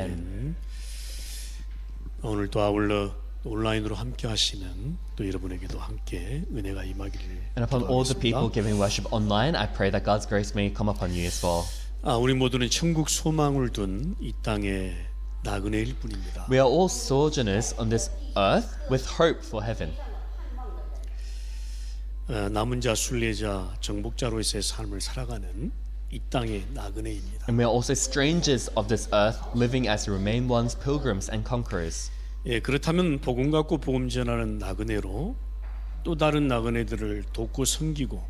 Amen. 오늘 또 아울러 온라인으로 함께 하시는 또 여러분에게도 함께 은혜가 임하기를 And upon all the people 기도하겠습니다. giving worship online, I pray that God's grace may come upon you as well. 우리 모두는 천국 소망을 둔 이 땅의 나그네일 뿐입니다. We are all sojourners on this earth with hope for heaven. 남은 자, 순례자, 정복자로서의 삶을 살아가는 이 땅의 나그네입니다. And we are also strangers of this earth, living as remain ones, pilgrims and conquerors. 예, 그렇다면 복음 갖고 복음 전하는 나그네로 또 다른 나그네들을 돕고 섬기고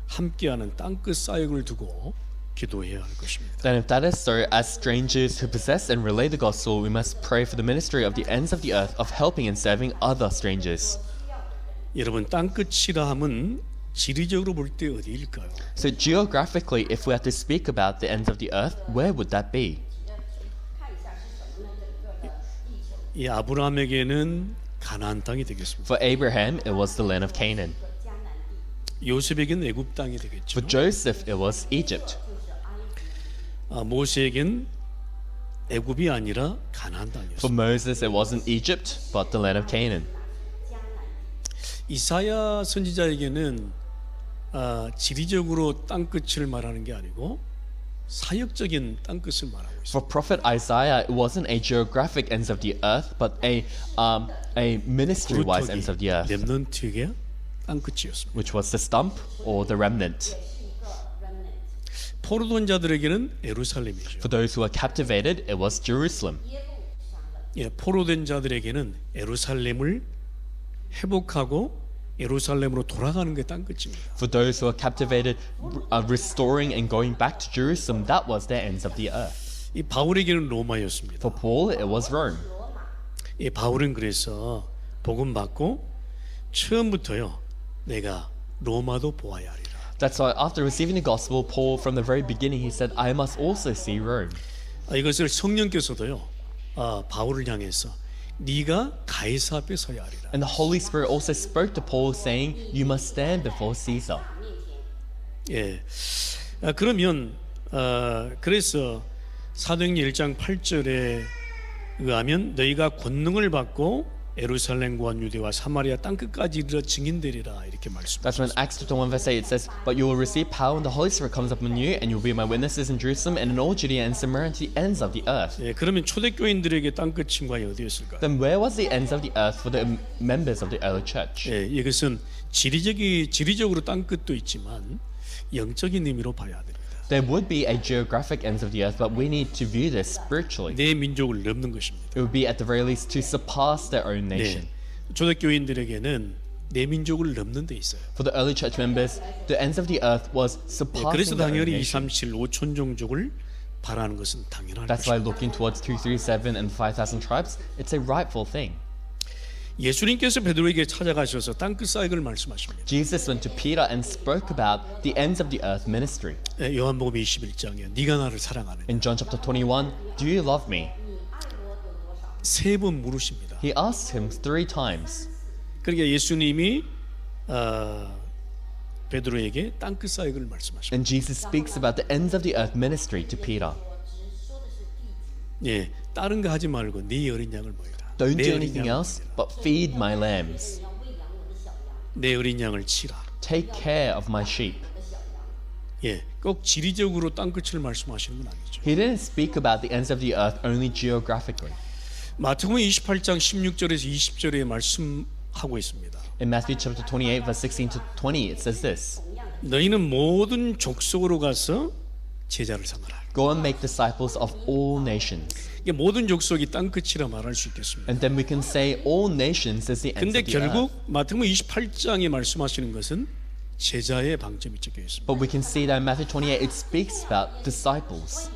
함께하는 땅끝 사역을 두고 기도해야 할 것입니다. Then if that is so, as strangers who possess and relay the gospel, we must pray for the ministry of the ends of the earth of helping and serving other strangers. 여러분, 땅끝이라 함은 지리적으로 볼 때 어디일까요? So geographically, if we had to speak about the ends of the earth, where would that be? 이 아브라함에게는 가나안 땅이 되겠습니다. For Abraham, it was the land of Canaan. 요셉에게는 애굽 땅이 되겠죠. For Joseph, it was Egypt. 모세에겐 애굽이 아니라 가나안 For 땅이었습니다. Moses, it wasn't Egypt, but the land of Canaan. 이사야 선지자에게는 지리적으로 땅끝을 말하는 게 아니고 사역적인 땅끝을 말하고 있습니다. For prophet Isaiah, it wasn't a geographic ends of the earth, but a ministry-wise ends of the earth, 렘넌트에게 땅끝이었습니다. which was the stump or the remnant. 포로된 자들에게는 예루살렘이죠. For those who were captivated, it was Jerusalem. 예, 포로된 자들에게는 예루살렘을 회복하고 예루살렘으로 돌아가는 게 땅끝입니다. For those who were captivated, restoring and going back to Jerusalem, that was their ends of the earth. 이 바울에게는 로마였습니다. For Paul, it was Rome. 이 바울은 그래서 복음 받고 처음부터요, 내가 로마도 보아야 하리라. That's why after receiving the gospel, Paul, from the very beginning, he said, I must also see Rome. 이것을 성령께서도요, 바울을 향해서 네가 가이사 앞에 서야 하리라. And the Holy Spirit also spoke to Paul, saying, You must stand before Caesar. 예, 그러면 그래서 사도행전 1장 8절에 의하면 너희가 권능을 받고 예루살렘과 유대와 사마리아 땅끝까지 이르러 증인되리라 이렇게 That's when 말씀하셨습니다. Acts chapter 1 verse 8 it says, But you will receive power when the Holy Spirit comes upon you, and you will be my witnesses in Jerusalem and in all Judea and Samaria and to the ends of the earth. 예, 그러면 초대교인들에게 땅끝인 과연 어디였을까요? Then where was the ends of the earth for the members of the early church? 예, 이것은 지리적으로 땅끝도 있지만 영적인 의미로 봐야 됩니다. There would be a geographic ends of the earth, but we need to view this spiritually. 내 민족을 넘는 것입니다. It would be at the very least to surpass their own nation. 네, 초대교인들에게는 내 민족을 넘는 데 있어요. For the early church members, the ends of the earth was 예, surpassing 그래서 their own 당연히 nation. 237 5천 종족을 바라는 것은 당연한 That's why 것입니다. looking towards 237 and 5,000 tribes, it's a rightful thing. 예수님께서 베드로에게 찾아가셔서 땅끝 사역을 말씀하십니다. Jesus went to Peter and spoke about the ends of the earth ministry. 예, 요한복음 21장에 네가 나를 사랑하느냐 In John chapter 21, do you love me? 세 번 물으십니다. He asked him 3 times. 그러니까 예수님이 베드로에게 땅끝 사역을 말씀하십니다. And Jesus speaks about the ends of the earth ministry to Peter. 예, 다른 거 하지 말고 네 어린 양을 먹이라. Don't 내 do 어린 anything 양을 else, 먹이라. but feed my lambs. 내 어린 양을 치라. Take care of my sheep. 예, 꼭 지리적으로 땅끝을 말씀하시는 건 아니죠. He didn't speak about the ends of the earth only geographically. 마태복음 28장 16절에서 20절에 말씀하고 있습니다. In Matthew chapter 28, verse 16 to 20, it says this. 너희는 모든 족속으로 가서 제자를 삼아라. Go and make disciples of all nations. 이게 모든 족속이 땅끝이라 말할 수 있겠습니다. And then we can say all nations is the ends 근데 of the 결국 earth. 마태복음 28장에 말씀하시는 것은 제자의 방점이 적혀 있습니다. But we can see that in Matthew 28, it speaks about disciples.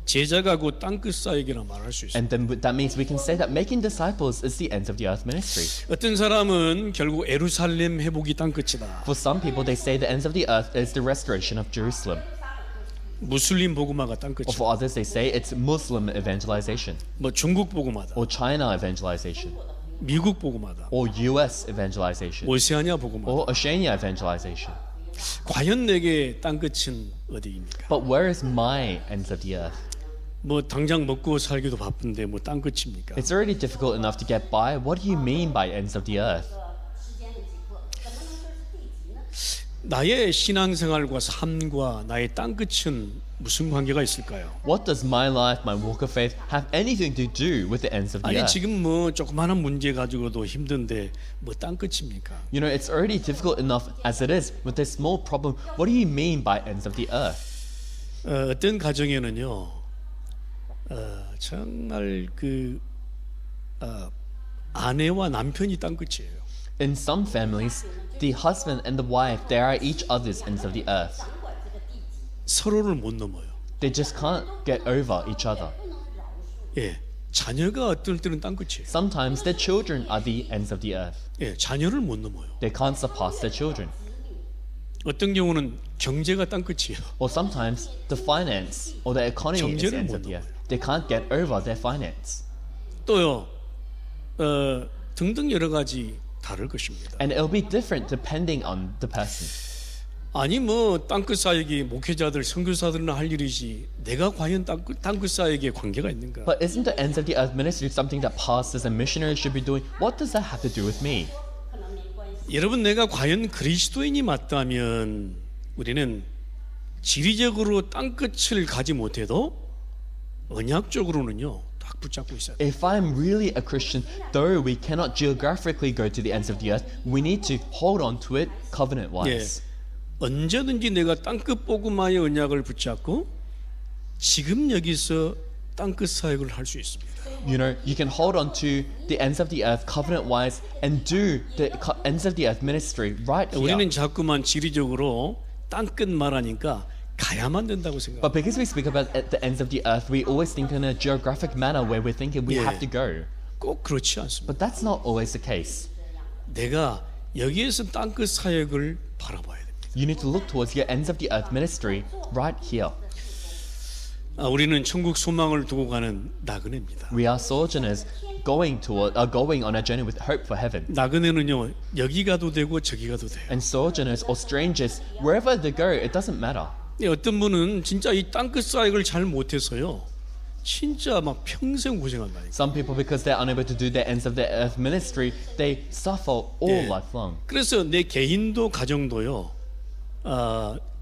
제자가 곧 땅끝 사역이라 말할 수 있습니다. And then that means we can say that making disciples is the ends of the earth ministry. 어떤 사람은 결국 예루살렘 회복이 땅끝이다. For some people, they say the ends of the earth is the restoration of Jerusalem. 무슬림 복음화가 Or 땅끝이다. for others, they say it's Muslim evangelization, 뭐 중국 복음화다. or China evangelization, 미국 복음화다. or US evangelization, 오세아니아 복음화다. or Oceania evangelization. 과연 내게 땅끝은 어디입니까? But where is my ends of the earth? 뭐 당장 먹고 살기도 바쁜데 뭐 땅 끝입니까? It's already difficult enough to get by. What do you mean by ends of the earth? 나의 신앙생활과 삶과 나의 땅 끝은 무슨 관계가 있을까요? What does my life, my walk of faith, have anything to do with the ends of the 아니 earth? 지금 뭐 조그마한 문제 가지고도 힘든데 뭐 땅 끝입니까? You know, it's already difficult enough as it is with this small problem. What do you mean by ends of the earth? 어떤 가정에는요, 정말 아내와 남편이 땅 끝이에요. In some families, the husband and the wife, they are each other's ends of the earth. 서로를 못 넘어요. They just can't get over each other. 예, 자녀가 어떨 때는 땅 끝이에요. Sometimes their children are the ends of the earth. 예, 자녀를 못 넘어요. They can't surpass their children. 어떤 경우는 경제가 땅 끝이에요. Or sometimes the finance or the economy is the 경제를 ends 못 of the earth. 넘어요. They can't get over their finance. 또요, 등등 여러 가지 다를 것입니다. And it'll be different depending on the person. 아니 뭐 땅끝 사역이 목회자들 선교사들은 할 일이지 내가 과연 땅끝 사역에 관계가 있는가? But isn't the ends of the earth ministry something that pastors and missionaries should be doing? What does that have to do with me? 여러분 내가 과연 그리스도인이 맞다면 우리는 지리적으로 땅끝을 가지 못해도 언약적으로는요 딱 붙잡고 있어야 돼요. If I'm really a Christian, though we cannot geographically go to the ends of the earth, we need to hold on to it covenant-wise. 언제든지 내가 땅끝 복음화의 언약을 붙잡고 지금 여기서 땅끝 사역을 할 수 있습니다. You know, you can hold on to the ends of the earth covenant-wise and do the ends of the earth ministry right here. 우리는 자꾸만 지리적으로 땅끝 말하니까 가야만 된다고 생각합니다. But because we speak about at the ends of the earth, we always think in a geographic manner where we're thinking we Yeah. have to go. 꼭 그렇지 않습니다. But that's not always the case. 내가 여기에서 땅끝 사역을 바라봐야 됩니다. You need to look towards your ends of the earth ministry right here. 우리는 천국 소망을 두고 가는 나그네입니다. We are sojourners going on a journey with hope for heaven. 나그네는요 여기 가도 되고 저기 가도 돼요. And sojourners or strangers, wherever they go, it doesn't matter. 어떤 분은 진짜 이 땅끝 사역을 잘 못해서요 진짜 막 평생 고생한다니까. Some people, because they're unable to do their ends of the earth ministry, they suffer all life long. 그래서 내 개인도 가정도요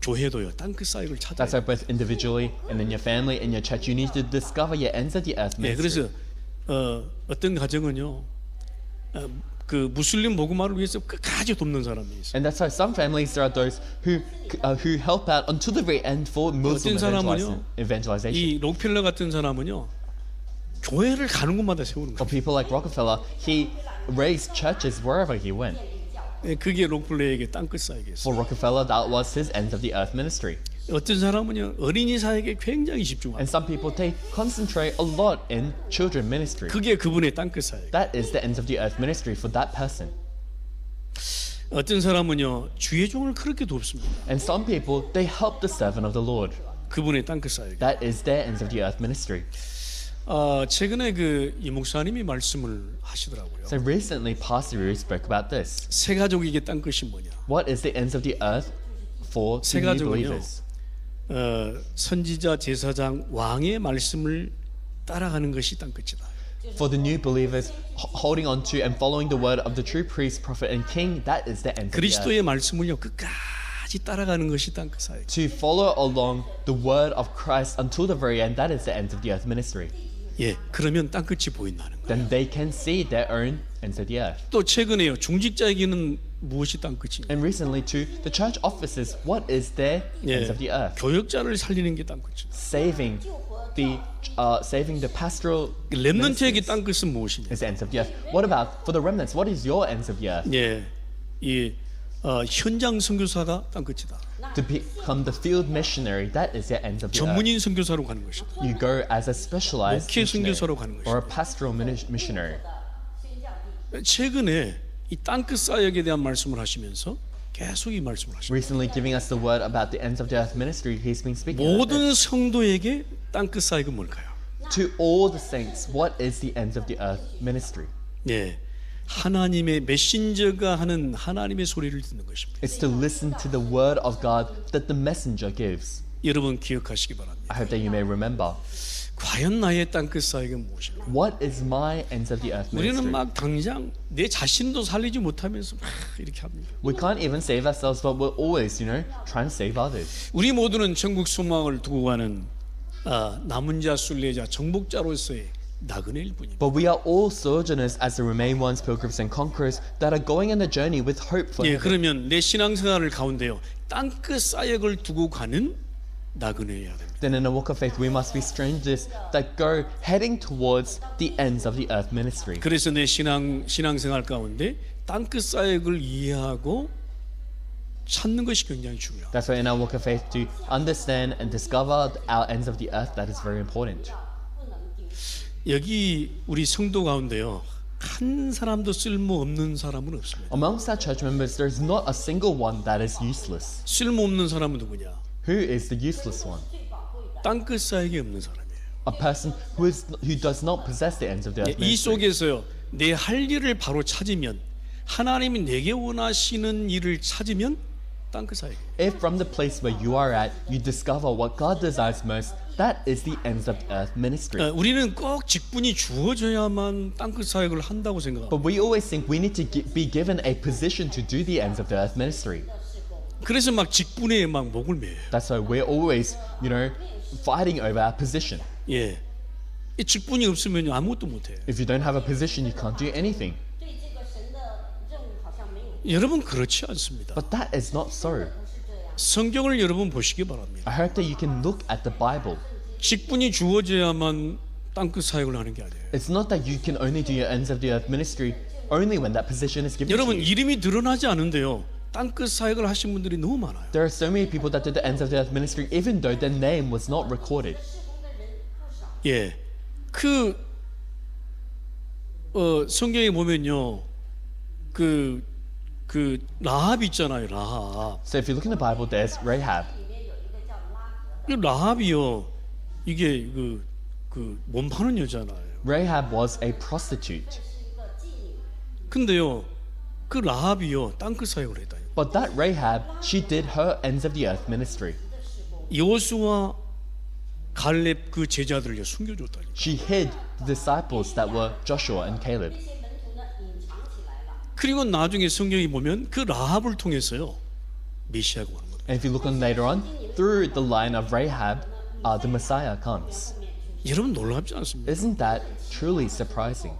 교회도요 땅끝 사역을 찾아야 That's 돼요. why both individually and in your family, in your church, you need to discover your ends of the earth 네, ministry. 그래서 어떤 가정은요 그 무슬림 복음화를 위해서 끝까지 돕는 사람이 있어요. And that's why some families there are those who help out until the very end for Muslim 어떤 사람은요 evangelization. 이 록펠러 같은 사람은요 교회를 가는 곳마다 세우는 Or 거예요. people like Rockefeller, he raised churches wherever he went. 네, 그게 록펠러에게 땅끝 사역이었어요. For Rockefeller, that was his ends of the earth ministry. 어떤 사람은요 어린이 사역에 굉장히 집중합니다. And some people, they concentrate a lot in children ministry. 그게 그분의 땅끝 사역. That is the ends of the earth ministry for that person. 어떤 사람은요 주의 종을 그렇게 돕습니다. And some people, they help the servant of the Lord. 그분의 땅끝 사역. That is their ends of the earth ministry. 최근에 이 목사님이 말씀을 하시더라고요. So recently, Pastor Rui spoke about this. 새 가족에게 땅끝이 뭐냐? What is the ends of the earth for the 새 new 가족은요 believers? 선지자, 제사장, 왕의 말씀을 따라가는 것이 땅끝이다. For the new believers, holding on to and following the word of the true priest, prophet, and king, that is the ends of the earth. 그리스도의 말씀을요 끝까지 따라가는 것이 땅끝 사역. To follow along the word of Christ until the very end, that is the ends of the earth ministry. 예, 그러면 땅끝이 보인다는 거예요. Then they can see their own ends of the earth. 또 최근에요 중직자에게는 무엇이 땅끝이냐? And recently, to the church officers, what is their ends 예, of the earth? 교역자를 살리는 게 땅끝이다. Saving the pastoral 렘넌트에게 ministries 땅끝은 무엇이냐? is the ends of the earth. What about for the remnants? What is your ends of the earth? 예, 이 현장 선교사가 땅끝이다. To become the field missionary, that is your ends of the earth. 전문인 선교사로 가는 것이다. You go as a specialized 목회 missionary 선교사로 가는 것이다. or a pastoral missionary. 최근에 이 땅끝 사역에 대한 말씀을 하시면서 계속 이 말씀을 하십니다. Recently, giving us the word about the ends of the earth ministry, he's been speaking about 모든 this. 성도에게 땅끝 사역은 뭘까요? To all the saints, what is the ends of the earth ministry? 네, 하나님의 메신저가 하는 하나님의 소리를 듣는 것입니다. It's to listen to the word of God that the messenger gives. 여러분 기억하시기 바랍니다. I hope that you may remember. 과연 나의 땅끝 사역은 무엇인가? What is my ends of the earth 우리는 ministry? 막 당장 내 자신도 살리지 못하면서 막 이렇게 합니다. We can't even save ourselves, but we're always, trying to save others. 우리 모두는 천국 소망을 두고 가는 남은 자, 순례자, 정복자로서의 나그네일 뿐입니다. But we are all sojourners as the remain ones, pilgrims and conquerors that are going on the journey with hope for 예, heaven. 그러면 내 신앙생활을 가운데요 땅끝 사역을 두고 가는 나그네여야 됩니다. Then in a walk of faith, we must be strangers that go heading towards the ends of the earth ministry. 그래서 내 신앙생활 가운데 땅끝 사역을 이해하고 찾는 것이 굉장히 중요합니다. That's why in our walk of faith, to understand and discover our ends of the earth, that is very important. 여기 우리 성도 가운데요 한 사람도 쓸모없는 사람은 없습니다. Amongst our church members, there is not a single one that is useless. 쓸모없는 사람은 누구냐? Who is the useless one? 땅끝 사역이 없는 사람이에요. A person who does not possess the ends of the earth 이 ministry. 속에서요 내 할 일을 바로 찾으면 하나님이 내게 원하시는 일을 찾으면 땅끝 사역이에요. If from the place where you are at, you discover what God desires most, that is the ends of the earth ministry. 우리는 꼭 직분이 주어져야만 땅끝 사역을 한다고 생각합니다. But we always think we need to be given a position to do the ends of the earth ministry. 그래서 막 직분에 막 목을 매요. That's why we're always, fighting over our position. 예, 이 직분이 없으면 아무것도 못해요. If you don't have a position, you can't do anything. 对这个神的任务好像没有。 여러분 그렇지 않습니다. But that is not so. 성경을 여러분 보시기 바랍니다. I hope that you can look at the Bible. 직분이 주어져야만 땅끝 사역을 하는 게 아니에요. It's not that you can only do your ends of the earth ministry only when that position is given to 여러분 you. 이름이 드러나지 않은데요. 땅끝 사역을 하신 분들이 너무 많아요. There are so many people that did the ends of the earth ministry even though their name was not recorded. 예, 성경에 보면요, 그 라합 있잖아요, 라합. So if you look in the Bible, there's Rahab. 이 라합이요, 이게 몸 파는 여자잖아요. Rahab was a prostitute. 근데요, 그 라합이요, 땅끝 사역을 했다요. But that Rahab, she did her ends of the earth ministry. 여호수아 갈렙 그 제자들을요 숨겨줬다니. She hid the disciples that were Joshua and Caleb. 这些门徒呢隐藏起来了。 그리고 나중에 성경이 보면 그 라합을 통해서요 메시아가 오는 겁니다. And if you look on later on, through the line of Rahab, the Messiah comes. 여러분 놀랍지 않습니까? Isn't that truly surprising?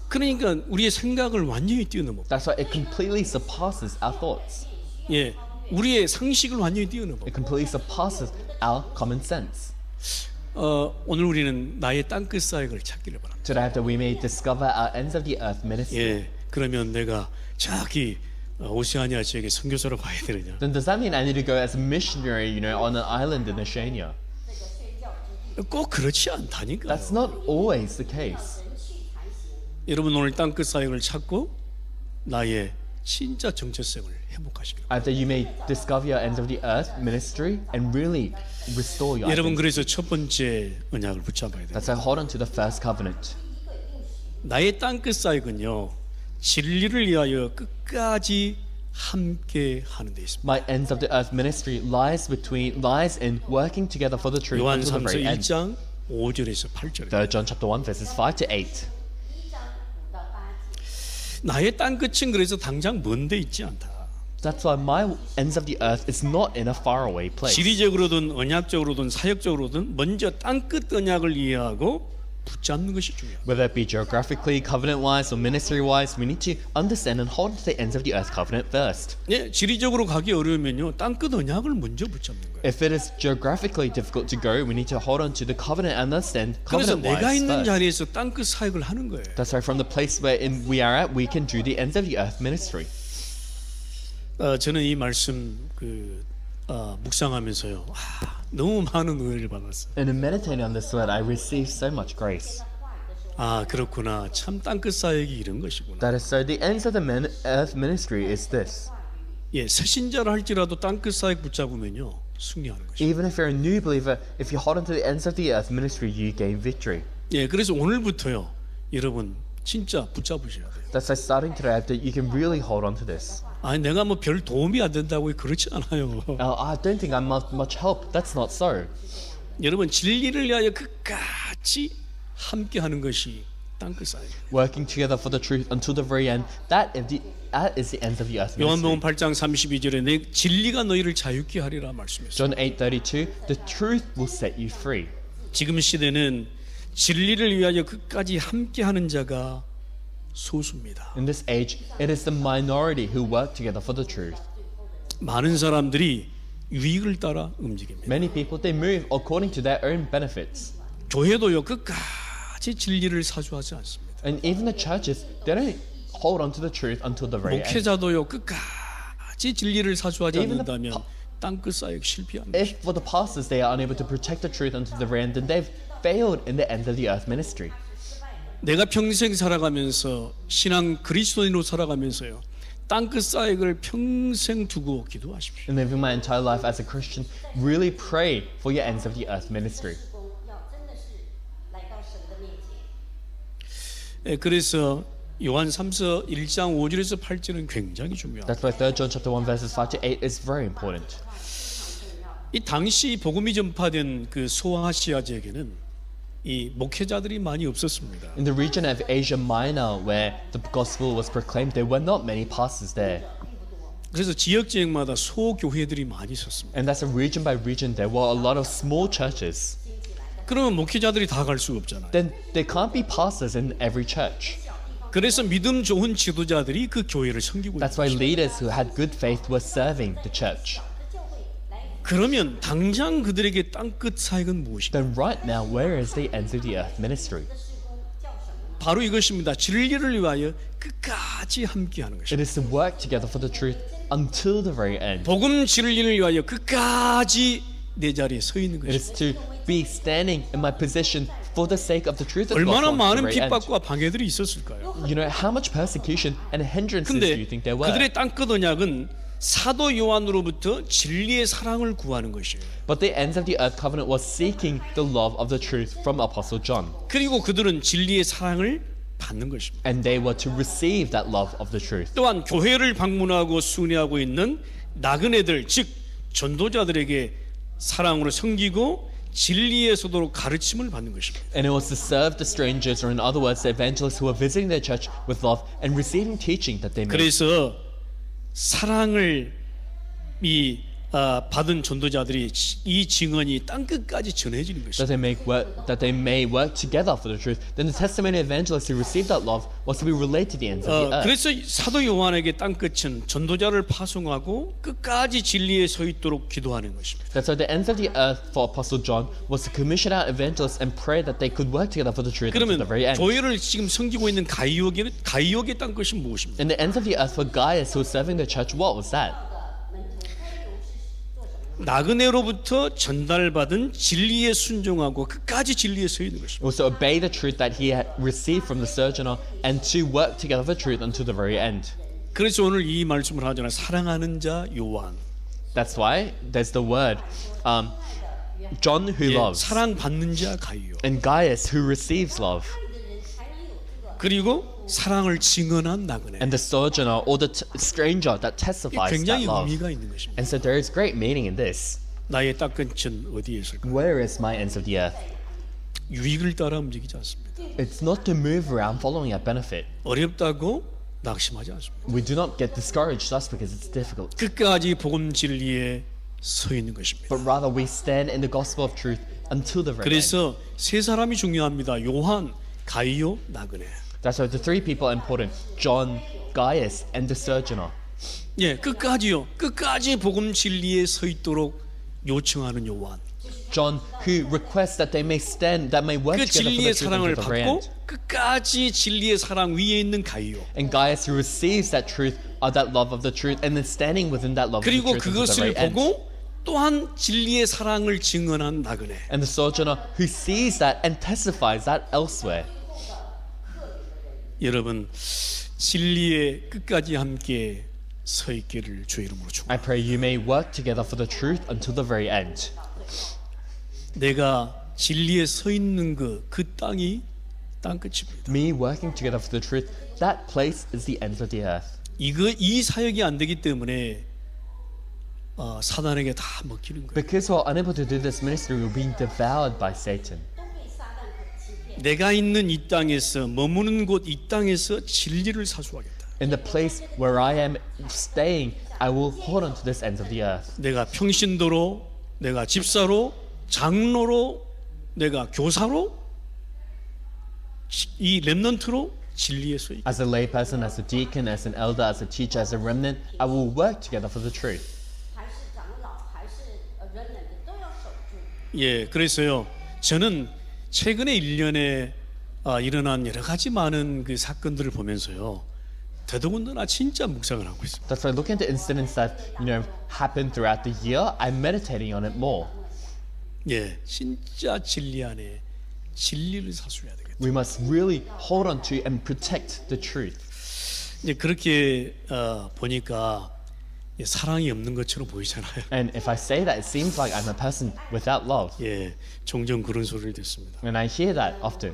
그러니까 우리의 생각을 완전히 뛰어넘어. That's why it completely surpasses our thoughts. 예, 우리의 상식을 완전히 뛰어넘어. It completely surpasses our common sense. 오늘 우리는 나의 땅끝 사역을 찾기를 바랍니다. Today, that we may discover our ends of the earth ministry. 예, 그러면 내가 저기 오세아니아 지역에 선교사로 가야 되느냐? Then does that mean I need to go as a missionary, on an island in Oceania? 꼭 그렇지 않다니까. That's not always the case. 여러분 오늘 땅끝 사역을 찾고 나의 진짜 정체성을 회복하시길. That you may discover your ends of the earth ministry and really restore your 여러분 identity. 그래서 첫 번째 언약을 붙잡아야 돼요. That's why hold on to the first covenant. 나의 땅끝 사역은요 진리를 위하여 끝까지 함께 하는 데 있습니다. My ends of the earth ministry lies in working together for the truth 요한 until the 3서 very end. 1장 5절에서 8절. 3 John chapter 1 verses 5 to 8. 1章5到8节。 나의 땅끝은 그래서 당장 먼 데 있지 않다. That's why my ends of the earth is not in a faraway place. 지리적으로든 언약적으로든 사역적으로든 먼저 땅끝 언약을 이해하고 붙잡는 것이 중요합니다. Whether it be geographically, covenant-wise, or ministry-wise, we need to understand and hold to the ends of the earth covenant first. 예, 지리적으로 가기 어려우면요 땅끝 언약을 먼저 붙잡는 거예요. If it is geographically difficult to go, we need to hold on to the covenant and understand 그래서 내가 covenant-wise 있는 first. 자리에서 땅끝 사역을 하는 거예요. That's why from the place where we are at, we can do the ends of the earth ministry. 저는 이 말씀 묵상하면서요 너무 많은 은혜를 받았어요. And in meditating on this word, I received so much grace. 아 그렇구나 참 땅끝 사역이 이런 것이구나. That is so. The ends of the earth ministry is this. 예, 새신자라 할지라도 땅끝 사역 붙잡으면요 승리하는 것이. Even if you're a new believer, if you hold on to the ends of the earth ministry, you gain victory. 예, 그래서 오늘부터요 여러분 진짜 붙잡으셔야 돼요. That's why starting today, that you can really hold on to this. 아니 내가 뭐 별 도움이 안 된다고 그렇지 않아요. I don't think I'm much help. That's not so. 여러분 진리를 위하여 끝까지 함께하는 것이 땅끝 사역. Working together for the truth until the very end. That is the end of the earth 요한복음 ministry. 8장 32절에 내 진리가 너희를 자유케 하리라 말씀했어요. John 8:32. The truth will set you free. 지금 시대는 진리를 위하여 끝까지 함께하는 자가 소수입니다. In this age, it is the minority who work together for the truth. 많은 사람들이 유익을 따라 움직입니다. Many people, they move according to their own benefits. 교회도요 끝까지 진리를 사수하지 않습니다. And even the churches, they don't hold on to the truth until the very end. 목회자도요 끝까지 진리를 사수하지 Even the 않는다면 땅끝 사역 실패합니다. If for the pastors they are unable to protect the truth until the very end, then they've failed in the end of the earth ministry. 내가 평생 살아가면서 신앙 그리스도인으로 살아가면서요 땅끝 사역을 평생 두고 기도하십시오. And living my entire life as a Christian, really pray for your ends of the earth ministry. 事工要真的是来到神的面前。 예, 그래서 요한 3서 1장 5절에서 8절은 굉장히 중요합니다. That's why 3 John chapter 1 verses 5 to 8 is very important. 이 당시 복음이 전파된 그 소아시아 지역에는 이 목회자들이 많이 없었습니다. In the region of Asia Minor where the gospel was proclaimed, there were not many pastors there. 그래서 지역 지역마다 소교회들이 많이 있었습니다. And that's a region by region, there were a lot of small churches. 그러면 목회자들이 다 갈 수가 없잖아요. Then there can't be pastors in every church. 그래서 믿음 좋은 지도자들이 그 교회를 섬기고 That's 있는 why 거죠. leaders who had good faith were serving the church. 그러면 당장 그들에게 땅끝 사역은 무엇인가? Then right now, where is the ends of the earth ministry? 바로 이것입니다. 진리를 위하여 끝까지 함께하는 It 것입니다. is to work together for the truth until the very end. 복음 진리를 위하여 끝까지 내 자리에 서 있는 It is 것입니다. to be standing in my position for the sake of the truth of the 얼마나 gospel until 많은 the very end. 핍박과 방해들이 있었을까요? You know, how much persecution and hindrances do 근데 you think there were? 그들의 땅끝 언약은 사도 요한으로부터 진리의 사랑을 구하는 것이에요. But the ends of the earth covenant was seeking the love of the truth from Apostle John. 그리고 그들은 진리의 사랑을 받는 것입니다. And they were to receive that love of the truth. 또한 교회를 방문하고 순회하고 있는 나그네들 즉 전도자들에게 사랑으로 섬기고 진리의 소도로 가르침을 받는 것입니다. And it was to serve the strangers, or in other words, the evangelists who were visiting their church with love and receiving teaching that they made. 그래서 사랑을 받은 전도자들이 이 증언이 땅 끝까지 전해지는 것입니다. That they may work together for the truth. Then the testimony of evangelists who received that love was to be relayed to the ends of the earth. 그래서 사도 요한에게 땅 끝은 전도자를 파송하고 끝까지 진리에 서 있도록 기도하는 것입니다. That's why the ends of the earth for Apostle John was to commission out evangelists and pray that they could work together for the truth until 그러면 the very end. 교회를 지금 섬기고 있는 가이옥의 땅 끝이 무엇입니까? And the ends of the earth for Gaius who was serving the church, what was that? 나그네로부터 전달받은 진리에 순종하고 끝까지 진리에 서 있는 것입니다. It was to obey the truth that he had received from the sojourner and to work together for truth until the very end. 그래서 오늘 이 말씀을 하잖아요. 사랑하는 자 요한. That's why there's the word John who 예, loves 사랑받는 자 가이오. and Gaius who receives love 그리고 사랑을 증언한 나그네. and the sojourner or the stranger that testifies that 굉장히 love. 의미가 있는 것입니다. And so there is great meaning in this. 나의 땅끝은 어디에 있을까? Where is my ends of the earth? 유익을 따라 움직이지 않습니다. It's not to move around following a benefit. 어렵다고 낙심하지 않습니다. We do not get discouraged just because it's difficult, 끝까지 복음 진리에 서 있는 것입니다. but rather we stand in the gospel of truth until the very end. 그래서 세 사람이 중요합니다. 요한, 가이오, 나그네. That's why the three people are important: John, Gaius, and the sojourner. 예, 끝까지요. 끝까지 복음 진리에 서 있도록 요청하는 요한. John, who requests that they may stand, that may work 그 together for the 진리의 truth 사랑을 until the very 받고 end. 끝까지 진리의 사랑 위에 있는 가이오. And Gaius, who receives that truth, that love of the truth, and then standing within that love of the 그리고 truth until the 그것을 very end. 보고 또한 진리의 사랑을 증언한 나그네. And the sojourner who sees that and testifies that elsewhere. 여러분 진리의 끝까지 함께 서 있기를 주의 이름으로 I 축원합니다. pray you may work together for the truth until the very end. 내가 진리에 서 있는 그 땅이 땅 끝입니다. Me working together for the truth, that place is the ends of the earth. 이 사역이 안 되기 때문에 사단에게 다 먹히는 거예요. Because we're unable to do this ministry, we're being devoured by Satan. 都被撒旦所欺骗。 내가 있는 이 땅에서 머무는 곳 이 땅에서 진리를 사수하겠다. In the place where I am staying, I will hold on to this ends of the earth. 내가 평신도로, 내가 집사로, 장로로, 내가 교사로, 이 렘넌트로 진리에 서 있다. As a layperson, as a deacon, as an elder, as a teacher, as a remnant, I will work together for the truth. 还是长老，还是人人的都要守住。 예, 그래서요. 저는 최근에 1년에 일어난 여러 가지 많은 그 사건들을 보면서요. 더더군다나 진짜 묵상을 하고 있습니다. That's why looking at the incidents that happened throughout the year, I'm meditating on it more. 예, 진짜 진리 안에 진리를 사수해야 되겠다. We must really hold on to and protect the truth. 이제 그렇게 보니까 사랑이 없는 것처럼 보이잖아요. And if I say that, it seems like I'm a person without love. 예, 종종 그런 소리를 듣습니다. And I hear that often.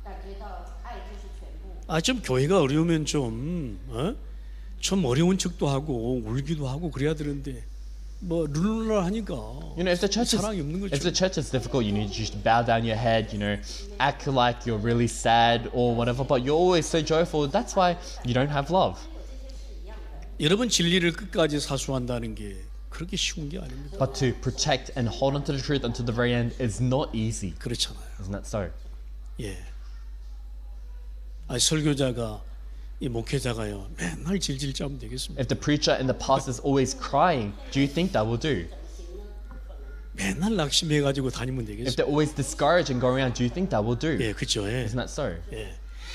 感觉到爱就是全部。 좀 교회가 어려우면 좀 어려운 척도 하고 울기도 하고 그래야 되는데 뭐 룰루라 하니까 If the church 사랑이 없는 거죠. is difficult, you just bow down your head, act like you're really sad or whatever, but you're always so joyful. That's why you don't have love. 여러분 진리를 끝까지 사수한다는 게 그렇게 쉬운 게 아닙니다. But to protect and hold on to the truth until the very end is not easy. 그렇잖아요. Isn't that so? 예. 설교자가 이 목회자가요 맨날 질질 짜면 되겠습니다. If the preacher and the pastor is always crying, do you think that will do? 맨날 낙심해가지고 다니면 If 되겠습니다. they're always discouraged and going around, do you think that will do? 예, 그렇죠. 예. Isn't that so? 예.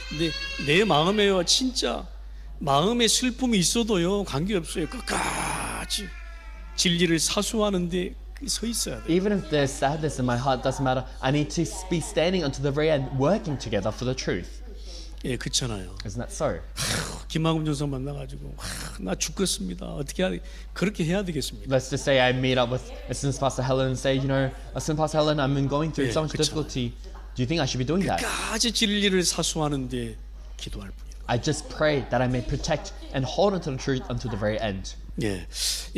근데 내 마음에요 진짜 마음에 슬픔이 있어도요 관계없어요. 끝까지 진리를 사수하는데 서 있어야 돼요. Even if there's sadness in my heart, doesn't matter. I need to be standing until the very end, working together for the truth. 예, 그렇잖아요. Isn't that so? 김학금 전사 만나가지고 나 죽겠습니다. 어떻게 해야 그렇게 해야 되겠습니까? Let's just say I meet up with Assistant Pastor Helen and say, Assistant Pastor Helen, I'm going through 예, so much 그쵸. difficulty. Do you think I should be doing that? 끝까지 진리를 사수하는데 기도할 뿐이에요. I just pray that I may protect and hold on to the truth until the very end. 예,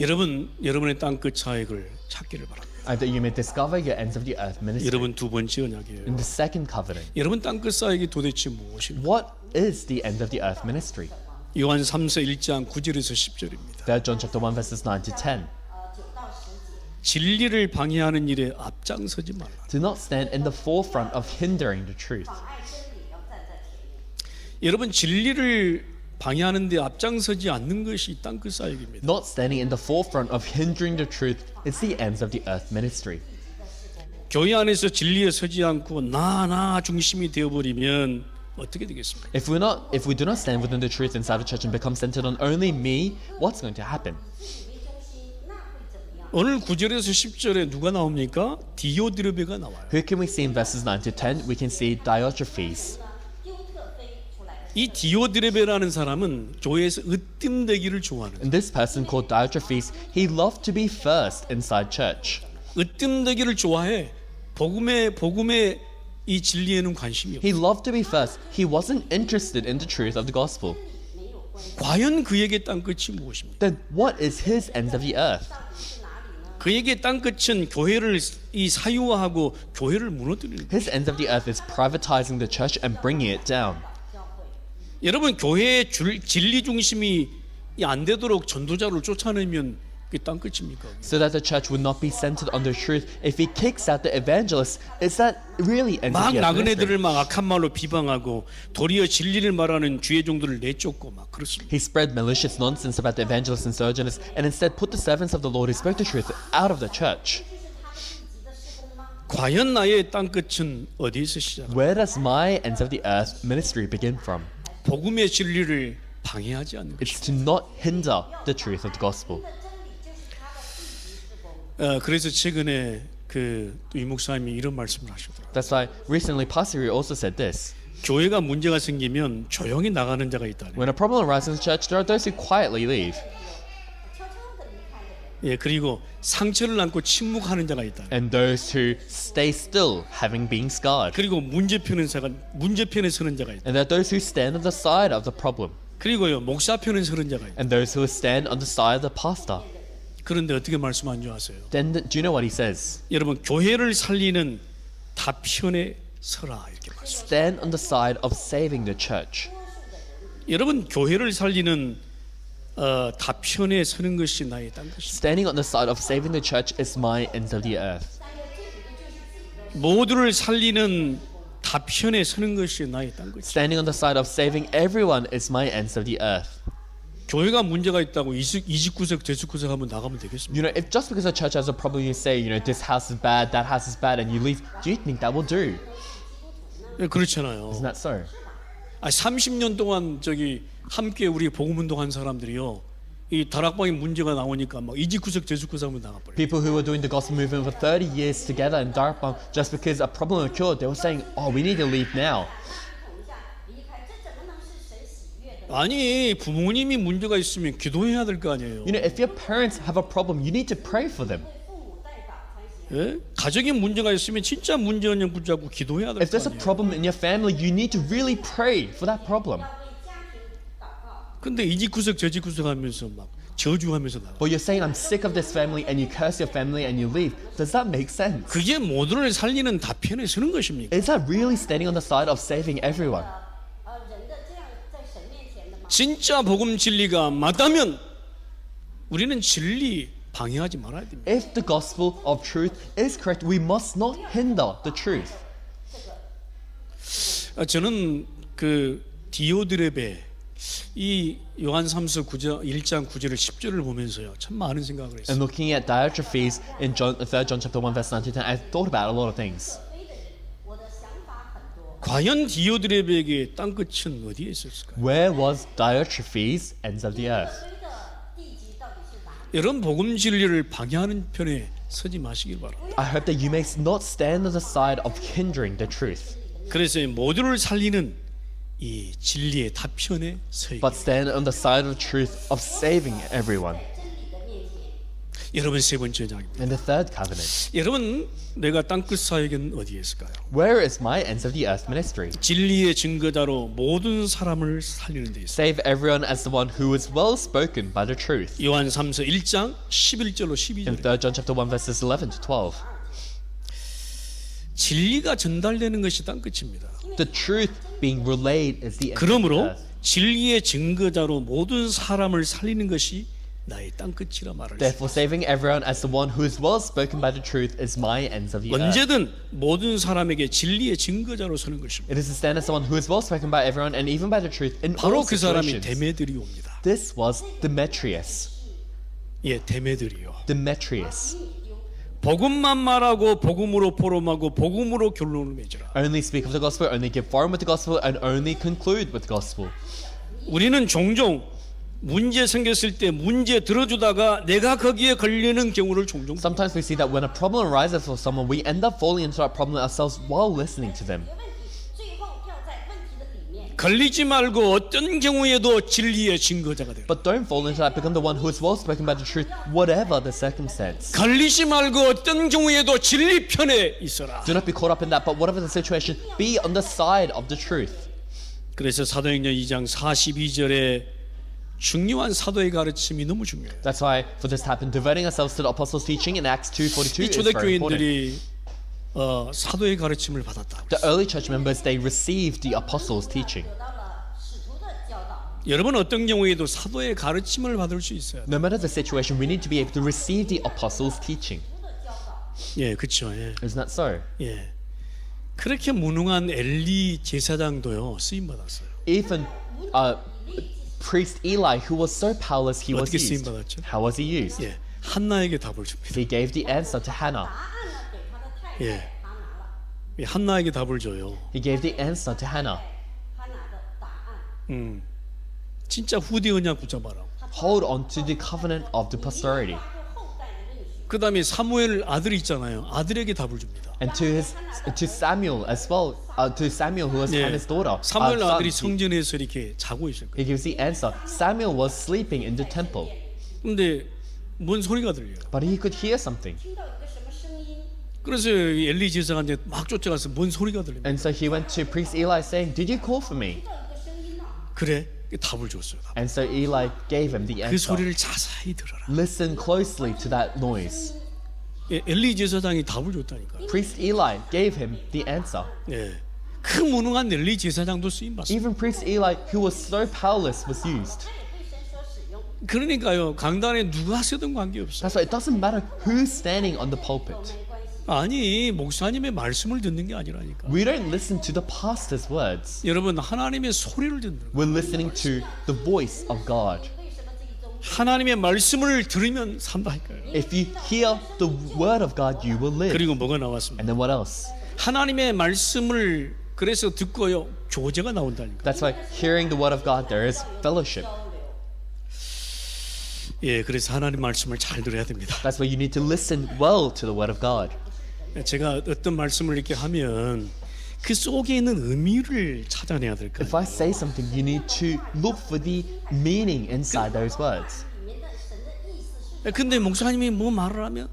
여러분의 땅끝 사역을 찾기를 바랍니다. That you may discover your ends of the earth ministry. 여러분 두 번째 언약이에요. In the second covenant, 여러분 땅끝 사역이 도대체 무엇입니까? what is the end of the earth ministry? 요한 3서 1장 9절에서 10절입니다. 3 John chapter 1 verses 9 to 10. 9到10节。 진리를 방해하는 일에 앞장서지 말라. Do not stand in the forefront of hindering the truth. 妨碍真理要站在前面。 여러분 진리를 방해하는데 앞장서지 않는 것이 땅끝 사역입니다. Not standing in the forefront of hindering the truth is the ends of the earth ministry. 교회 안에서 진리에 서지 않고 나 중심이 되어버리면 어떻게 되겠습니까? If we do not stand within the truth inside the church and become centered on only me, what's going to happen? 以为中心，那会怎么样？ 오늘 9절에서 10절에 누가 나옵니까? 디오드르베가 나와요. Who can we see in verses 9 to 10? We can see Diotrephes. 丢特飞出来的。 이 디오드르베라는 사람은 교회에서 으뜸되기를 좋아하는. And this person called Diotrephes, he loved to be first inside church. 으뜸되기를 좋아해. 복음의 이 진리에는 관심이 없어. He loved to be first. He wasn't interested in the truth of the gospel. 과연 그에게 땅끝이 무엇입니까? Then what is his end of the earth? 是哪里呢？ 그에게 땅끝은 교회를 이 사유화하고 교회를 무너뜨리는. His end of the earth is privatizing the church and bringing it down. 教会。 여러분 교회의 진리 중심이 안 되도록 전도자를 쫓아내면 그게 땅끝입니까? So that the church would not be centered on the truth. If he kicks out the evangelists, is that really ends 막 of the earth 나그네들을 ministry? 막 악한 말로 비방하고 도리어 진리를 말하는 주의 종들을 내쫓고 막 그렇습니다. He spread malicious nonsense about the evangelists and sojourners and instead put the servants of the Lord who spoke the truth out of the church. 这是他自己的施工吗？ 과연 나의 땅끝은 어디에서 시작? Where does my ends of the earth ministry begin from? 복음의 진리를 방해하지 않는 것. It's to not hinder the truth of the gospel. 真理就是他的自己施工。 그래서 최근에 이 목사님이 이런 말씀을 하시더라고요. That's why recently Pastor Yu also said this. 교회가 문제가 생기면 조용히 나가는 자가 있다. When a problem arises in the church, there are those who quietly leave. 悄悄地离开的人， 예, 그리고 상처를 안고 침묵하는 자가 있다. And those who stay still, having been scarred. 그리고 문제편에 서는 자가 있다. And there are those who stand on the side of the problem. 그리고요 목사 편에 서는 자가 있다. And those who stand on the side of the pastor. 그런데 어떻게 말씀한 줄 아세요? Then do you know what he says? 여러분 교회를 살리는 다편에 서라 이렇게 말씀. Stand on the side of saving the church. 여러분 교회를 살리는 다편에 서는 것이 나의 딴 것입니다. Standing on the side of saving the church is my ends of the earth. 모두를 살리는 다편에 서는 것이 나의 딴 것입니다. Standing on the side of saving everyone is my ends of the earth. 교회가 문제가 있다고 이 집 구석 저 집 구석 하면 나가면 되겠습니까? You know, if just because a church has a problem, you say, you know, this house is bad, that house is bad, and you leave, do you think that will do? 그렇잖아요. Isn't that so? 30년 동안 저기 함께 우리 복음 운동한 사람들이요. 이 다락방에 문제가 나오니까 막 이 집 구석 저 집 구석 하면 나가버려요. People who were doing the gospel movement for 30 years together in Darkbang, just because a problem occurred, they were saying, oh, we need to leave now. 统一下离开，这怎么能是神喜悦的呢？ 아니 부모님이 문제가 있으면 기도해야 될 거 아니에요. You know, if your parents have a problem, you need to pray for them. 父母代祷才行。 예? 가정에 문제가 있으면 진짜 문제 원인 붙잡고 기도해야 될 If 거 there's a 아니에요. problem in your family, you need to really pray for that problem. 要为家庭祷告。 근데 이 집 구석 저 집 구석 하면서 막 저주하면서 나가. But you're saying, I'm sick of this family, and you curse your family and you leave. Does that make sense? 그게 모두를 살리는 다편에 서는 것입니까? Is that really standing on the side of saving everyone? 人的这样在神面前的吗？ 진짜 복음 진리가 맞다면 우리는 진리 방해하지 말아야 됩니다. If the gospel of truth is correct, we must not hinder the truth. 저는 그 디오드레베 이 요한 3서 9장 1장 9절을 10절을 보면서요. 참 많은 생각을 했어요. And looking at Diotrephes in 3 John chapter 1 verse 9 to 10, I thought about a lot of things. 非的人，我的想法很多。 과연 디오드레베에게 땅끝은 어디에 있었을까요? Where was Diotrephes' ends of the earth? 推的地基到底是哪里？ 여러분 복음 진리를 방해하는 편에 서지 마시길 바랍니다. I hope that you may not stand on the side of hindering the truth, 그래서 모두를 살리는 이 진리의 다편에 서기. but stand on the side of truth of saving everyone. 真理的面前， 여러분 세 번째 장입니다. In the third covenant, 여러분 내가 땅끝 사역은 어디에 있을까요? where is my ends of the earth ministry? 진리의 증거자로 모든 사람을 살리는 데 있어요. Save everyone as the one who is well spoken by the truth. 요한 3서 1장 11절로 In 12절. 3 John chapter 1 verses 11 to 12. 진리가 전달되는 것이 땅끝입니다. The truth being relayed is the end of the 그러므로 earth. 진리의 증거자로 모든 사람을 살리는 것이 나의 땅끝이라 말할 수 있습니다. Therefore, saving everyone as the one who is well spoken by the truth is my ends of the earth. 언제든 모든 사람에게 진리의 증거자로 서는 것입니다. It is to stand as someone who is well spoken by everyone and even by the truth in 바로 all 그 사람이 situations. 데메드리오입니다. This was Demetrius. 예, 데메드리오. Demetrius. 복음만 말하고 복음으로 포럼하고 복음으로 결론을 맺으라. Only speak of the gospel, only give forum with the gospel, and only conclude with the gospel. 우리는 종종 문제 생겼을 때 문제 들어주다가 내가 거기에 걸리는 경우를 종종 봅니다. Sometimes we see that when a problem arises for someone, we end up falling into that problem ourselves while listening to them. 有问题，最后掉在问题的里面。 걸리지 말고 어떤 경우에도 진리의 증거자가 되라. But don't fall into that. Become the one who is well spoken by the truth, whatever the circumstance. 걸리지 말고 어떤 경우에도 진리 편에 있어라. Do not be caught up in that, but whatever the situation, be on the side of the truth. 그래서 사도행전 2장 42절에 중요한 사도의 가르침이 너무 중요해요. That's why for this to happen, devoting ourselves to the apostles' teaching in Acts 2:42 이 is very important. 초대교인들이 사도의 가르침을 받았다. The early church members, they received the apostles' teaching. 得到了使徒的教导。 여러분 어떤 경우에도 사도의 가르침을 받을 수 있어요. No matter the situation, we need to be able to receive the apostles' teaching. 主的教导， 예, 그렇죠. 예. Isn't that so? 예. 그렇게 무능한 엘리 제사장도요 쓰임 받았어요. Even priest Eli, who was so powerless, he was 어떻게 used. 쓰임 받았죠? How was he used? 예, 한나에게 답을 줍니다. He gave the answer to Hannah. 答案呢给他的太太， 예. 他拿了。 예, 한나에게 답을 줘요. He gave the answer to Hannah. 他拿的答案， 진짜 후대 언약 붙잡아라. Hold on to the covenant of the posterity. 他对后代的应许。 그 다음에 사무엘 아들이 있잖아요. 아들에게 답을 줍니다. And to Samuel as well, to Samuel who was 예, Hannah's daughter. 사무엘 son, 아들이 성전에서 이렇게 자고 있을 거예요. he gives the answer. Samuel was sleeping in the temple, 근데 뭔 소리가 들려요. but he could hear something. 听到有个什么声音， 그래서 이 엘리 제사장한테 막 쫓아가서 뭔 소리가 들립니다. And so he went to priest Eli saying, "Did you call for me?" 听到有个声音呢， 그래, 답을 줬어요. And so Eli gave him the 그 answer. 소리를 자세히 들어라. Listen closely to that noise. 예, 엘리 제사장이 답을 줬다니까요. Priest Eli gave him the answer. 예, 그 무능한 엘리 제사장도 쓰임 받습니다. Even Priest Eli, who was so powerless, was used. 他也被神所使用。 그러니까요, 강단에 누가 서든 관계없어. That's why it doesn't matter who's standing on the pulpit. 没关系， 아니, 목사님의 말씀을 듣는 게 아니라니까. We don't listen to the pastor's words. 여러분, 하나님의 소리를 듣는 거예요. We're listening to the voice of God. 为什么这一宗 하나님의 말씀을 들으면 산다니까요. If you hear the word of God, you will live. 그리고 뭐가 나왔습니까? And then what else? 하나님의 말씀을 그래서 듣고요, 교제가 나온다니까. That's why hearing the word of God, there is fellowship. 交流？ 예, 그래서 하나님 말씀을 잘 들어야 됩니다. That's why you need to listen well to the word of God. 제가 어떤 말씀을 이렇게 하면 그 속에 있는 의미를 찾아내야 될 거예요. If I say something, you need to look for the meaning inside those words. 里面的神的意思是 근데 목사님이 뭐 말을 하면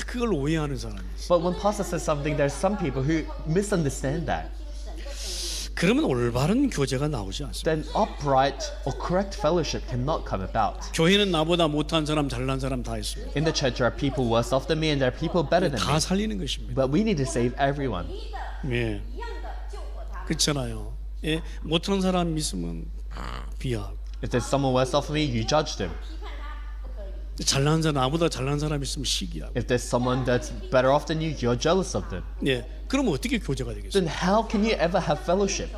그걸 오해하는 사람이 있어요. But when pastor says something, there's some people who misunderstand that. 听神的声音。 그러면 올바른 교제가 나오지 않습니다. Then upright or correct fellowship cannot come about. 교회는 나보다 못한 사람, 잘난 사람 다 있습니다. In the church, there are people worse off than me, and there are people better than 다 me. 살리는 것입니다. But we need to save everyone. 예, 一样的救活他们。 그렇잖아요. 예, 못한 사람 있으면 비하하고 If there's someone worse off than me, you judge them. 批判他不可以。 잘난 사람, 나보다 잘난 사람 있으면 시기하고. If there's someone that's better off than you, you're jealous of them. 예, 그러면 어떻게 교제가 되겠어요? Then how can you ever have fellowship?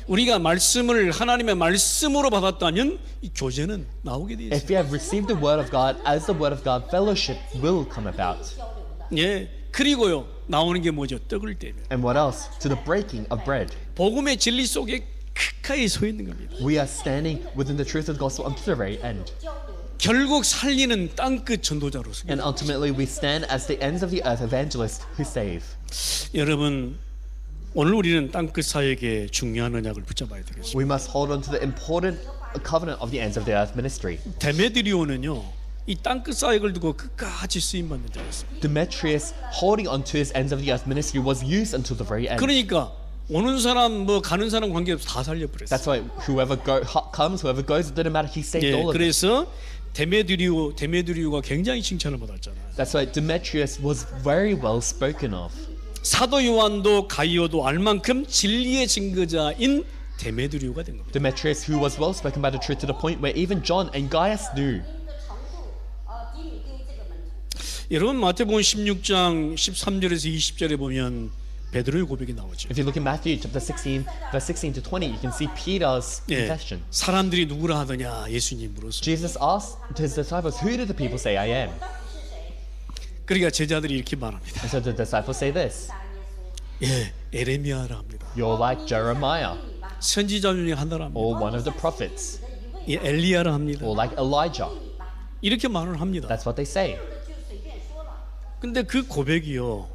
우리가 말씀을 하나님의 말씀으로 받았다면 이 교제는 나오게 돼 있어요. If you have received the word of God as the word of God, fellowship will come about. 交流的。 예, 그리고요 나오는 게 뭐죠? 떡을 떼면 And what else? To the breaking of bread. 복음의 진리 속에 가까이 서 있는 겁니다. We are standing within the truth of the gospel until the very end. 交流。 결국 살리는 땅끝 전도자로서. And ultimately, we stand as the ends of the earth evangelists who save. 여러분, 오늘 우리는 땅끝 사역에 중요한 언약을 붙잡아야 되겠습니다. We must hold on to the important covenant of the ends of the earth ministry. 데메드리오는요 이 땅끝 사역을 두고 끝까지 쓰임 받는 자였습니다. Demetrius, holding on to his ends of the earth ministry, was used until the very end. 그러니까 오는 사람 뭐 가는 사람 관계없이 다 살려버렸어요. That's why whoever comes, whoever goes, it didn't matter. He saved 예, all of them. 그래서 데메드리오가 굉장히 칭찬을 받았잖아요. That's why Demetrius was very well spoken of. 사도 요한도 가이오도 알 만큼 진리의 증거자인 데메드리오가 된 겁니다. Demetrius, who was well spoken by the truth to the point where even John and Gaius knew. 的程度，低米丁这个门徒。 여러분 마태복음 16장 13절에서 20절에 보면 베드로의 고백이 나오죠. If you look in Matthew chapter 16, verse 16 to 20, you can see Peter's 예, confession. 사람들이 누구라 하더냐 예수님 물었어요. Jesus asked his disciples, "Who do the people say I am?" 到底是谁？ 그러니까 제자들이 이렇게 말합니다. And so the disciples say this: 答耶稣。 예, 에레미야라 합니다. "You're like Jeremiah, 선지자 중에 하나라 합니다. or one of the prophets, 예, 엘리야라 합니다. or like Elijah." 이렇게 말을 합니다. That's what they say. 就随便说了。 근데 그 고백이요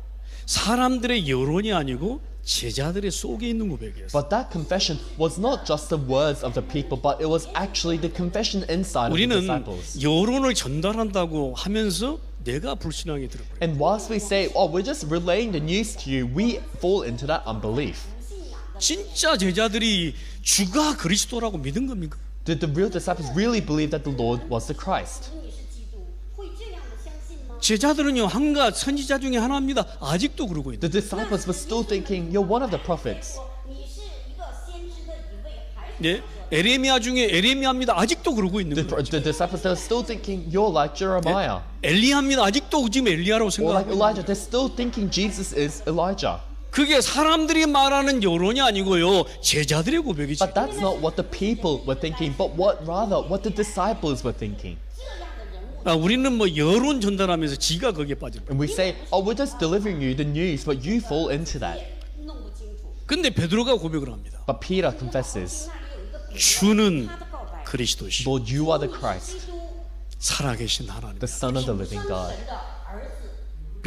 사람들의 여론이 아니고 제자들의 속에 있는 고백이었어요. But that confession was not just the words of the people, but it was actually the confession inside of the 우리는 disciples. 여론을 전달한다고 하면서 내가 불신앙에 들어버려요. And whilst we say, "Oh, we're just relaying the news to you," we fall into that unbelief. 진짜 제자들이 주가 그리스도라고 믿은 겁니까? Did the real disciples really believe that the Lord was the Christ? 你是基督，会这样的相信吗？ 제자들은요 한가 선지자 중에 하나입니다. 아직도 그러고 있다. The disciples were still thinking, "You're one of the prophets." 你是一个先知的一位，还是 네, 에레미야 중에 에레미야입니다. 아직도 그러고 있는 거예요. The disciples, they were still thinking, "You're like Jeremiah." 엘리야입니다. 아직도 지금 엘리야라고 Or like 생각하고 Elijah. They're still thinking Jesus is Elijah. 그게 사람들이 말하는 여론이 아니고요 제자들의 고백이지. But that's not what the people were thinking, but what the disciples were thinking. 这样的人物？ 아, 우리는 뭐 여론 전달하면서 지가 거기에 빠질 거예요. And we say, "Oh, we're just delivering you the news," but you fall into that. 弄不清楚。 근데 베드로가 고백을 합니다. But Peter confesses, 那里有一个彼得， 주는 他的告白， 그리스도시 "Lord, you are the Christ, 基督 살아계신 하나님. the Son of the living 生 God." 神的儿子。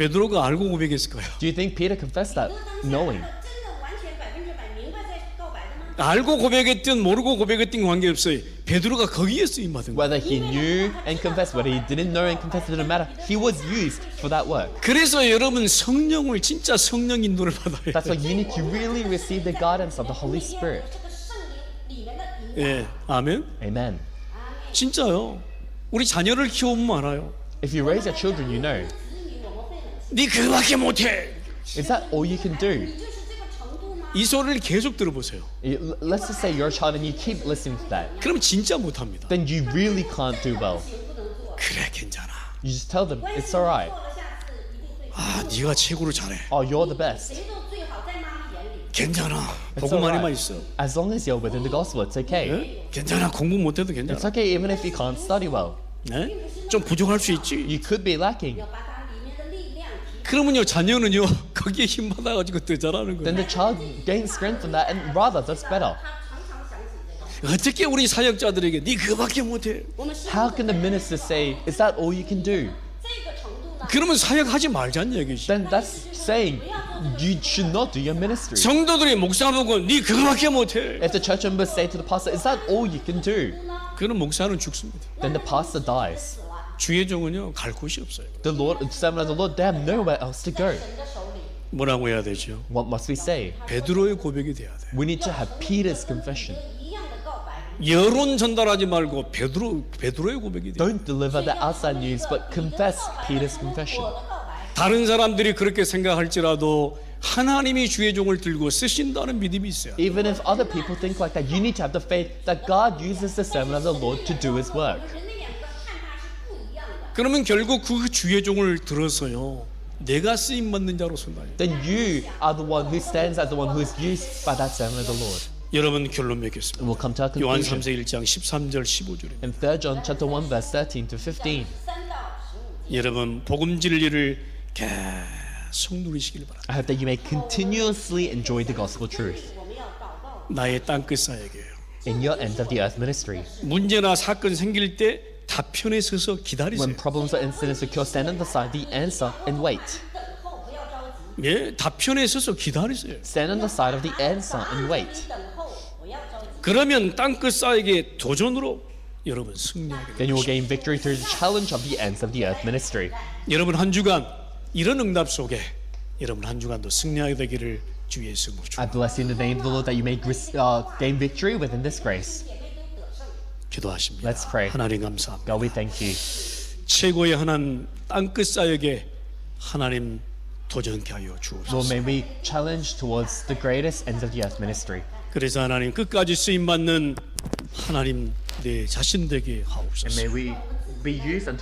베드로가 알고 고백했을까요? Do you think Peter confessed that, 彼得当下 knowing? 真的完全100%明白在告白的吗？ 알고 고백했든 모르고 고백했든 관계없어요. 베드로가 거기에 쓰임 받은 거예요. Whether he knew and confessed, whether he didn't know and confessed, it didn't matter. He was used for that work. 그래서 여러분 성령을 진짜 성령 인도를 받아야 That's 돼요. why you need to really receive the guidance of the Holy 那天 Spirit. 这个圣灵里面的营养。 예, 아멘. Amen. 진짜요. 우리 자녀를 키워보면 알아요. If you raise your children, you know. 子女我们会很， 네 그거밖에 못해. Is that all you can do? 你就是这个程度吗？ 이 소리를 계속 들어보세요. Let's just say you're a child and you keep listening to that. 그럼 진짜 못합니다. Then you really can't do well. 不能做， 그래 괜찮아. You just tell them 我也 it's 是 alright. 做了，下次一定会。 아, 네가 최고로 잘해. Oh, you're the best. 谁都最好在妈咪眼里。 괜찮아. It's 복음만이만 alright. 있어. As long as you're within the gospel, it's okay. 예? 괜찮아. 공부 못해도 괜찮아. It's okay even if you can't study well. 네? 좀 부족할 수 있지. You could be lacking. 要把它里面的力量提。 그러면요 자녀는요 거기에 힘 받아가지고 더 잘하는 Then 거예요. the child gains strength from that and rather does better. 他常常想起这个。 어떻게 우리 사역자들에게 네 그거밖에 못해? 我们是 How can the minister say, is that all you can do? 这个程度呢？ 그러면 사역하지 말자는 얘기지. Then that's saying you should not do your ministry. 성도들이 목사 보고 네 그거밖에 못해. If the church members say to the pastor, is that all you can do? 그런 목사는 죽습니다. Then the pastor dies. 주의 종은요 갈 곳이 없어요. The servant of the Lord, they have nowhere else to go. 神的手里， 뭐라고 해야 되죠? What must we say? 베드로의 고백이 돼야 돼. We need to have Peter's confession. 一样的告白。 여론 전달하지 말고 베드로의 고백이 돼. Don't deliver the outside news, but confess Peter's confession. 我的告白， 다른 사람들이 그렇게 생각할지라도 하나님이 주의 종을 들고 쓰신다는 믿음이 있어요. Even if other people think like that, you need to have the faith that God uses the servant of the Lord to do his work. 人的两个看法是不一样的。 그러면 결국 그 주의 종을 들어서요. 내가 쓰임 받는 자로 선다. Then you are the one who stands as the one who is used by that servant of the Lord. 여러분 결론 맺겠습니다. And we'll come to our 요한 conclusion. 3세 1장 13절 15절입니다. In 3 John chapter 1 verse 13 to 15. 3到15节， 여러분 복음 진리를 계속 누리시길 바랍니다. I hope that you may continuously enjoy the gospel truth 我们要祷告。 나의 땅끝 사역이에요. in your end of the earth ministry. 문제나 사건 생길 때 답편에 서서 기다리세요. When problems or incidents occur, stand on the side, the answer, and wait. 等候，不要着急。 예, 답편에 서서 기다리세요. Stand on the side of the answer and wait. 等候，不要着急。 그러면 땅끝 사역의 도전으로 여러분 승리하게 Then you will 됩니다. gain victory through the challenge of the ends of the earth ministry. 여러분 한 주간 이런 응답 속에 여러분 한 주간도 승리하게 되기를 주 예수 이름으로 I bless you in the name of the Lord that you may gain victory within this grace. 기도하십니다. Let's pray. 하나님 감사합니다. God, we thank you. 최고의 하나님 땅끝 사역에 하나님 도전케 하여 주옵소서. Lord, may we challenge towards the greatest ends of the earth ministry. 그래서 하나님 끝까지 쓰임 받는 하나님 내 자신 되게 And 하옵소서. may we be used until